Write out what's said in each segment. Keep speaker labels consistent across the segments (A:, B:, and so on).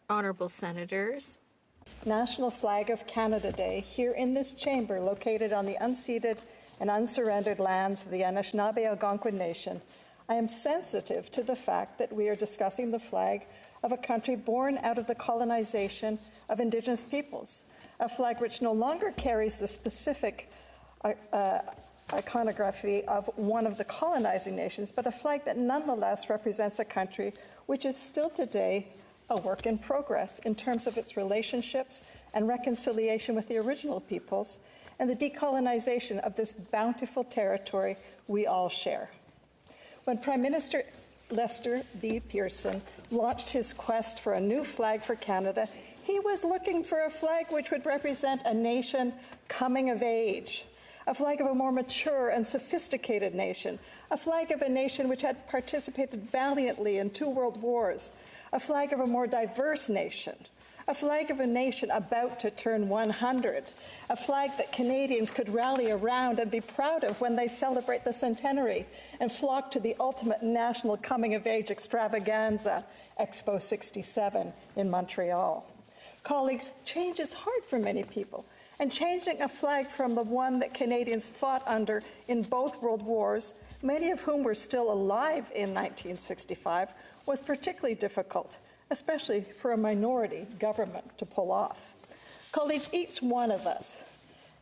A: Honourable Senators,
B: National Flag of Canada Day here in this chamber located on the unceded and unsurrendered lands of the Anishinaabe Algonquin Nation, I am sensitive to the fact that we are discussing the flag of a country born out of the colonization of Indigenous peoples, a flag which no longer carries the specific iconography of one of the colonizing nations, but a flag that nonetheless represents a country which is still today a work in progress in terms of its relationships and reconciliation with the original peoples and the decolonization of this bountiful territory we all share. When Prime Minister Lester B. Pearson launched his quest for a new flag for Canada, he was looking for a flag which would represent a nation coming of age, a flag of a more mature and sophisticated nation, a flag of a nation which had participated valiantly in 2 world wars, a flag of a more diverse nation, a flag of a nation about to turn 100, a flag that Canadians could rally around and be proud of when they celebrate the centenary and flock to the ultimate national coming-of-age extravaganza, Expo 67 in Montreal. Colleagues, change is hard for many people, and changing a flag from the one that Canadians fought under in both world wars, many of whom were still alive in 1965, was particularly difficult, especially for a minority government to pull off. Colleagues, each one of us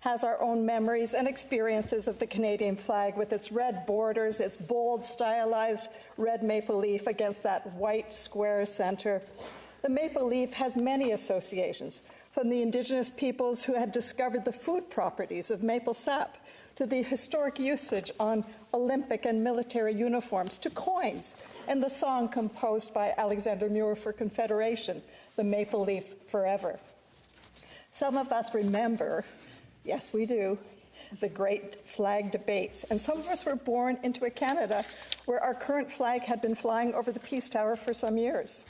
B: has our own memories and experiences of the Canadian flag with its red borders, its bold, stylized red maple leaf against that white square centre. The maple leaf has many associations, from the Indigenous peoples who had discovered the food properties of maple sap, to the historic usage on Olympic and military uniforms, to coins, and the song composed by Alexander Muir for Confederation, The Maple Leaf Forever. Some of us remember, yes we do, the great flag debates, and some of us were born into a Canada where our current flag had been flying over the Peace Tower for some years.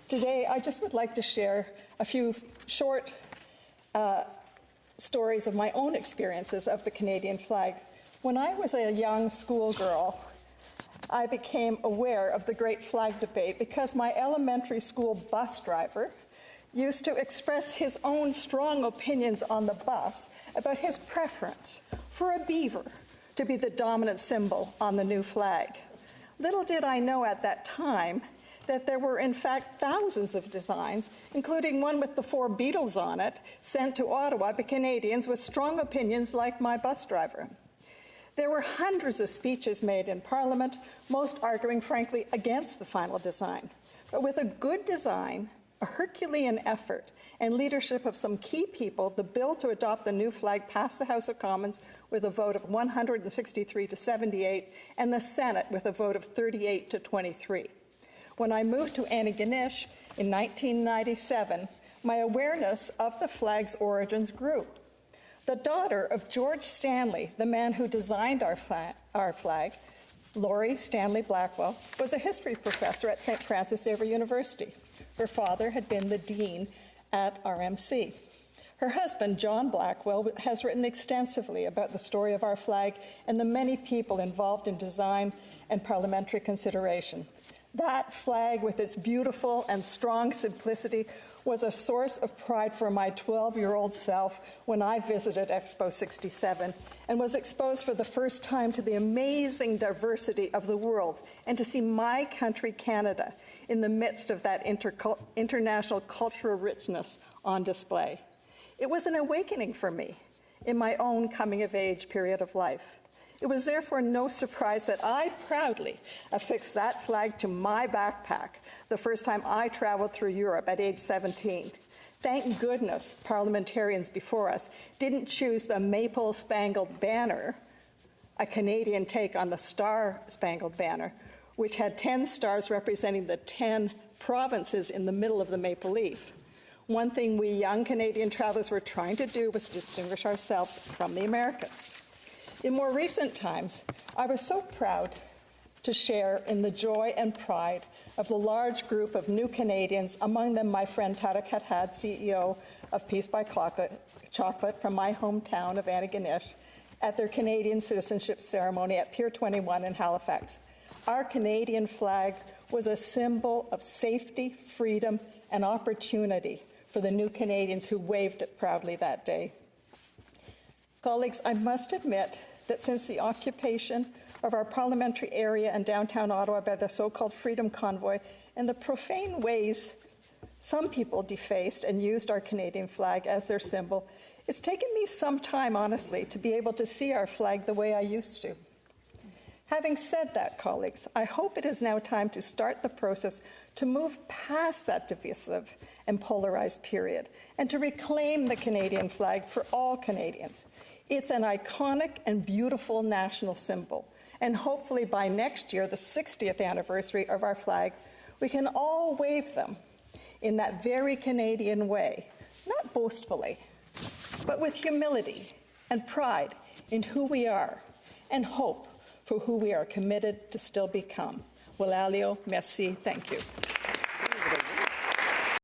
B: Today, I just would like to share a few short stories of my own experiences of the Canadian flag. When I was a young schoolgirl, I became aware of the great flag debate because my elementary school bus driver used to express his own strong opinions on the bus about his preference for a beaver to be the dominant symbol on the new flag. Little did I know at that time that there were in fact thousands of designs, including one with the 4 Beatles on it, sent to Ottawa by Canadians with strong opinions like my bus driver. There were hundreds of speeches made in Parliament, most arguing, frankly, against the final design. But with a good design, a Herculean effort, and leadership of some key people, the bill to adopt the new flag passed the House of Commons with a vote of 163 to 78, and the Senate with a vote of 38 to 23. When I moved to Antigonish in 1997, my awareness of the flag's origins grew. The daughter of George Stanley, the man who designed our flag, Laurie Stanley Blackwell, was a history professor at St. Francis Xavier University. Her father had been the dean at RMC. Her husband, John Blackwell, has written extensively about the story of our flag and the many people involved in design and parliamentary consideration. That flag, with its beautiful and strong simplicity, was a source of pride for my 12-year-old self when I visited Expo 67 and was exposed for the first time to the amazing diversity of the world and to see my country, Canada, in the midst of that international cultural richness on display. It was an awakening for me in my own coming-of-age period of life. It was therefore no surprise that I proudly affixed that flag to my backpack the first time I traveled through Europe at age 17. Thank goodness parliamentarians before us didn't choose the maple-spangled banner, a Canadian take on the Star-Spangled Banner, which had 10 stars representing the 10 provinces in the middle of the maple leaf. One thing we young Canadian travelers were trying to do was to distinguish ourselves from the Americans. In more recent times, I was so proud to share in the joy and pride of the large group of new Canadians, among them my friend Tara Kathad, CEO of Peace by Chocolate from my hometown of Antigonish, at their Canadian citizenship ceremony at Pier 21 in Halifax. Our Canadian flag was a symbol of safety, freedom, and opportunity for the new Canadians who waved it proudly that day. Colleagues, I must admit that since the occupation of our parliamentary area and downtown Ottawa by the so-called Freedom Convoy and the profane ways some people defaced and used our Canadian flag as their symbol, it's taken me some time, honestly, to be able to see our flag the way I used to. Having said that, colleagues, I hope it is now time to start the process to move past that divisive and polarized period and to reclaim the Canadian flag for all Canadians. It's an iconic and beautiful national symbol, and hopefully by next year, the 60th anniversary of our flag, we can all wave them in that very Canadian way, not boastfully, but with humility and pride in who we are and hope for who we are committed to still become. Walalio, merci, thank you.